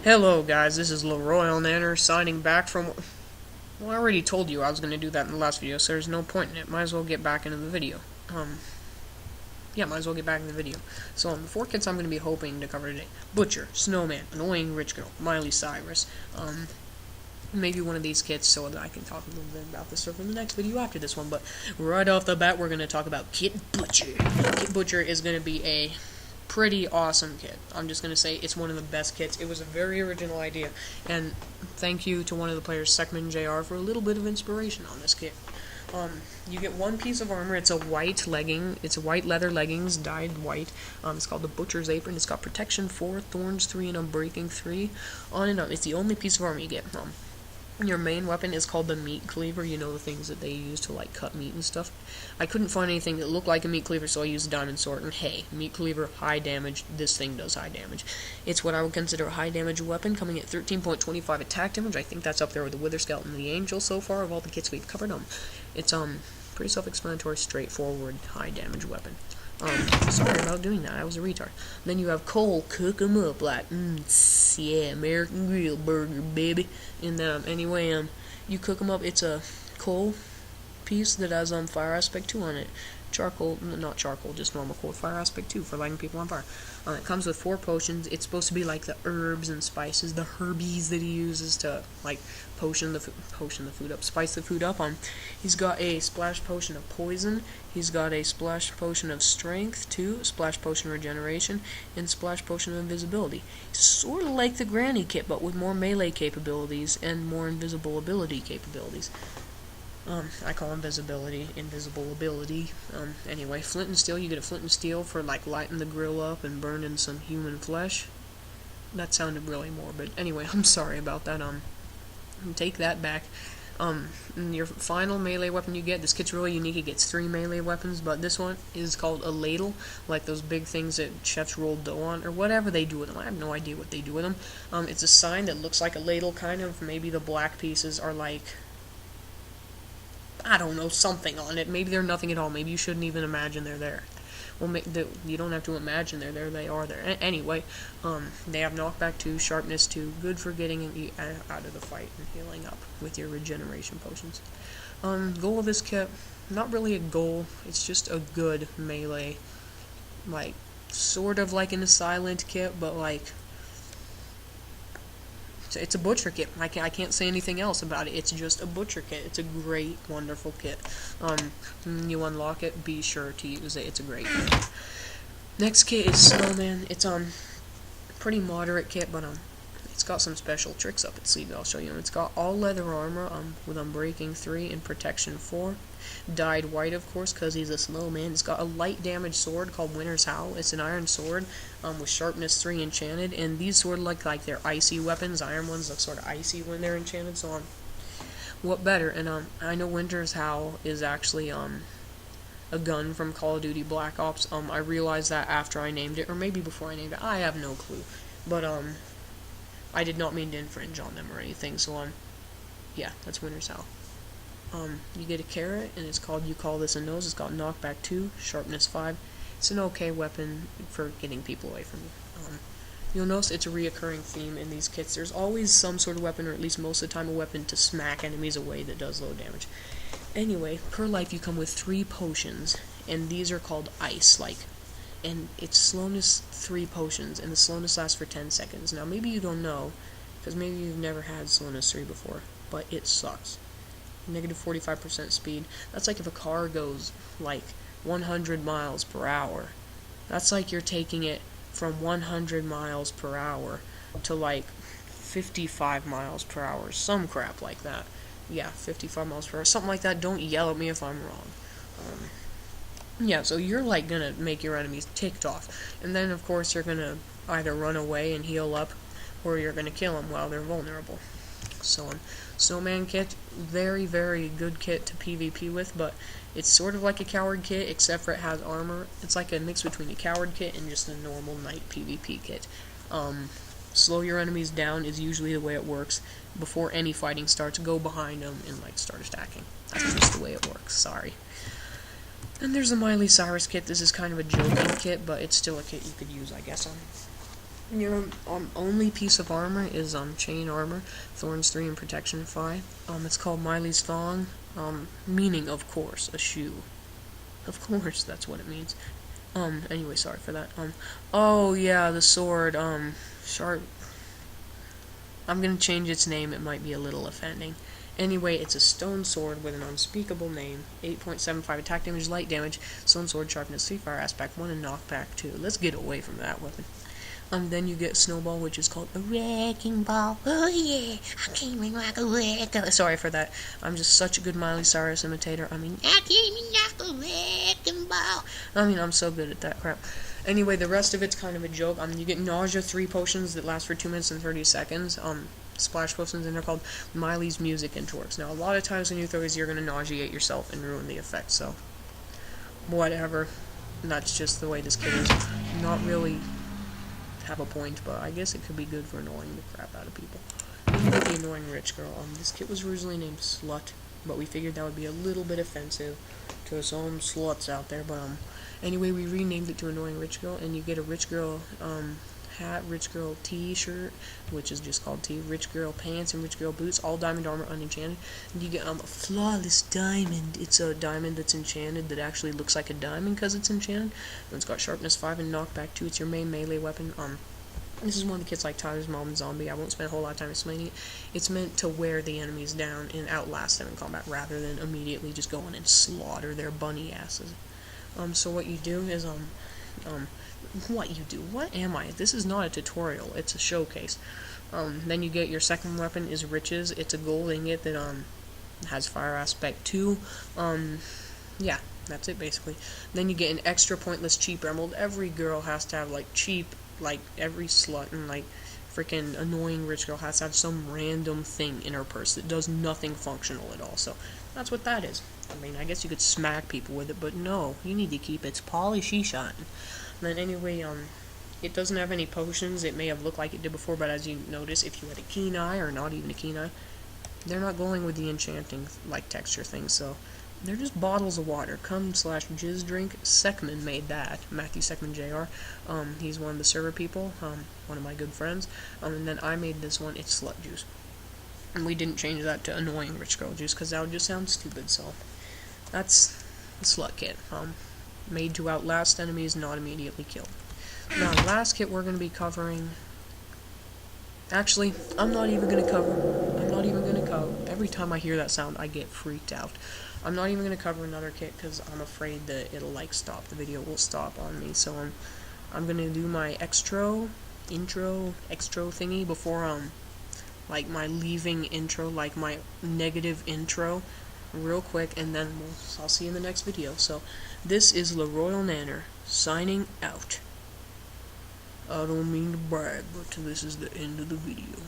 Hello guys, this is Leroy Nanner signing back from... Well, I already told you I was going to do that in the last video, so there's no point in it. Might as well get back into the video. Might as well get back in the video. So, the four kits I'm going to be hoping to cover today. Butcher, Snowman, Annoying Rich Girl, Miley Cyrus. Maybe one of these kits so that I can talk a little bit about this stuff in the next video after this one. But right off the bat, we're going to talk about Kit Butcher. Kit Butcher is going to be a pretty awesome kit. I'm just going to say it's one of the best kits. It was a very original idea, and thank you to one of the players, Secman JR, for a little bit of inspiration on this kit. You get one piece of armor. It's a white legging. It's a white leather leggings dyed white. It's called the Butcher's Apron. It's got protection 4, thorns 3, and unbreaking 3. On and on. It's the only piece of armor you get. Your main weapon is called the meat cleaver. You know, the things that they use to like cut meat and stuff. I couldn't find anything that looked like a meat cleaver, so I used a diamond sword. And hey, meat cleaver, high damage. This thing does high damage. It's what I would consider a high damage weapon, coming at 13.25 attack damage. I think that's up there with the Wither Skeleton and the Angel so far of all the kits we've covered. It's pretty self-explanatory, straightforward, high damage weapon. Sorry about doing that. I was a retard. Then you have coal, cook 'em up like, yeah, American Grill burger, baby. And anyway, you cook 'em up. It's a coal piece that has fire aspect 2 on it. Charcoal, not charcoal, just normal coal. Fire aspect 2 for lighting people on fire. It comes with 4 potions. It's supposed to be like the herbs and spices, the herbies that he uses to like potion the food up, spice the food up. He's got a splash potion of poison. He's got a splash potion of strength 2, splash potion of regeneration, and splash potion of invisibility. Sort of like the Granny kit, but with more melee capabilities and more invisible ability capabilities. I call invisible ability. Anyway, flint and steel. You get a flint and steel for like lighting the grill up and burning some human flesh. That sounded really morbid. Anyway, I'm sorry about that. Take that back. Your final melee weapon you get, this kit's really unique. It gets 3 melee weapons, but this one is called a ladle, like those big things that chefs roll dough on, or whatever they do with them. I have no idea what they do with them. It's a sign that looks like a ladle, kind of. Maybe the black pieces are like, I don't know, something on it. Maybe they're nothing at all. Maybe you shouldn't even imagine they're there. Well, you don't have to imagine they're there. They are there. Anyway, they have knockback 2, sharpness 2, good for getting you out of the fight and healing up with your regeneration potions. Goal of this kit, not really a goal. It's just a good melee, like sort of like in a silent kit, but like it's a butcher kit. I can't say anything else about it. It's just a butcher kit. It's a great, wonderful kit. You unlock it, be sure to use it. It's a great kit. Next kit is Snowman. It's pretty moderate kit, but it's got some special tricks up its sleeve. I'll show you. It's got all leather armor with unbreaking 3 and protection 4. Dyed white, of course, because he's a snowman. It's got a light damage sword called Winter's Howl. It's an iron sword with sharpness 3 enchanted, and these sort of look like they're icy weapons. Iron ones look sort of icy when they're enchanted, so what better? And I know Winter's Howl is actually a gun from Call of Duty Black Ops. I realized that after I named it, or maybe before I named it. I have no clue, but I did not mean to infringe on them or anything. So yeah, that's Winter's Howl. You get a carrot, and you call this a nose. It's got knockback 2, sharpness 5. It's an okay weapon for getting people away from you. You'll notice it's a reoccurring theme in these kits. There's always some sort of weapon, or at least most of the time a weapon to smack enemies away that does low damage. Anyway, per life you come with 3 potions, and these are called ice, and it's slowness 3 potions, and the slowness lasts for 10 seconds. Now maybe you don't know, because maybe you've never had slowness 3 before, but it sucks. Negative 45% speed. That's like if a car goes like 100 miles per hour. That's like you're taking it from 100 miles per hour to like 55 miles per hour. Some crap like that. Yeah, 55 miles per hour. Something like that. Don't yell at me if I'm wrong. Yeah, so you're like gonna make your enemies ticked off. And then of course you're gonna either run away and heal up, or you're gonna kill them while they're vulnerable. So Snowman kit, very, very good kit to PvP with, but it's sort of like a coward kit, except for it has armor. It's like a mix between a coward kit and just a normal knight PvP kit. Slow your enemies down is usually the way it works. Before any fighting starts, go behind them and like start attacking. That's just the way it works. Sorry. And there's a Miley Cyrus kit. This is kind of a joking kit, but it's still a kit you could use, I guess. Your only piece of armor is chain armor, thorns 3 and protection 5. It's called Miley's thong. Meaning of course a shoe. Of course, that's what it means. Anyway, sorry for that. Oh yeah, the sword. Sharp. I'm gonna change its name. It might be a little offending. Anyway, it's a stone sword with an unspeakable name, 8.75 attack damage, light damage, stone sword, sharpness 3, fire aspect 1, and knockback 2. Let's get away from that weapon. Then you get snowball, which is called a wrecking ball. Oh yeah, I came in like a wrecking. Sorry for that. I'm just such a good Miley Cyrus imitator. I came in like a wrecking ball. I'm so good at that crap. Anyway, the rest of it's kind of a joke. You get nausea 3 potions that last for 2 minutes and 30 seconds. Splash potions, and they're called Miley's music and torques. Now, a lot of times when you throw these, you're gonna nauseate yourself and ruin the effect. So, whatever. That's just the way this kit is. Not really have a point, but I guess it could be good for annoying the crap out of people. The annoying rich girl. This kit was originally named Slut, but we figured that would be a little bit offensive to some sluts out there. But anyway, we renamed it to annoying rich girl, and you get a rich girl hat, rich girl t-shirt, which is just called T, rich girl pants, and rich girl boots, all diamond armor unenchanted. And you get a flawless diamond. It's a diamond that's enchanted that actually looks like a diamond because it's enchanted. And it's got sharpness 5 and knockback 2. It's your main melee weapon. This is one of the kits like Tyler's Mom and Zombie. I won't spend a whole lot of time explaining it. It's meant to wear the enemies down and outlast them in combat rather than immediately just go in and slaughter their bunny asses. So what you do is what am I? This is not a tutorial, it's a showcase. Then you get your second weapon is Riches. It's a gold ingot that has fire aspect 2. Yeah, that's it basically. Then you get an extra pointless cheap emerald. Every girl has to have like cheap, like every slut and like freaking annoying rich girl has to have some random thing in her purse that does nothing functional at all. So that's what that is. I guess you could smack people with it, but no, you need to keep its polishy shine. Then anyway, it doesn't have any potions. It may have looked like it did before, but as you notice, if you had a keen eye, or not even a keen eye, they're not going with the enchanting, like, texture thing, so they're just bottles of water. Cum/jizz drink. Seckman made that. Matthew Seckman Jr. He's one of the server people, one of my good friends. And then I made this one. It's slut juice. And we didn't change that to annoying rich girl juice, because that would just sound stupid, so that's the slut kit. Made to outlast enemies, not immediately killed. Now, last kit we're going to be covering... Actually, I'm not even going to cover... Every time I hear that sound, I get freaked out. I'm not even going to cover another kit, because I'm afraid that it'll, like, stop. The video will stop on me, so I'm going to do my extro thingy before, like, my leaving intro, like, my negative intro, real quick, and then I'll see you in the next video. So, this is Le Royal Nanner, signing out. I don't mean to brag, but this is the end of the video.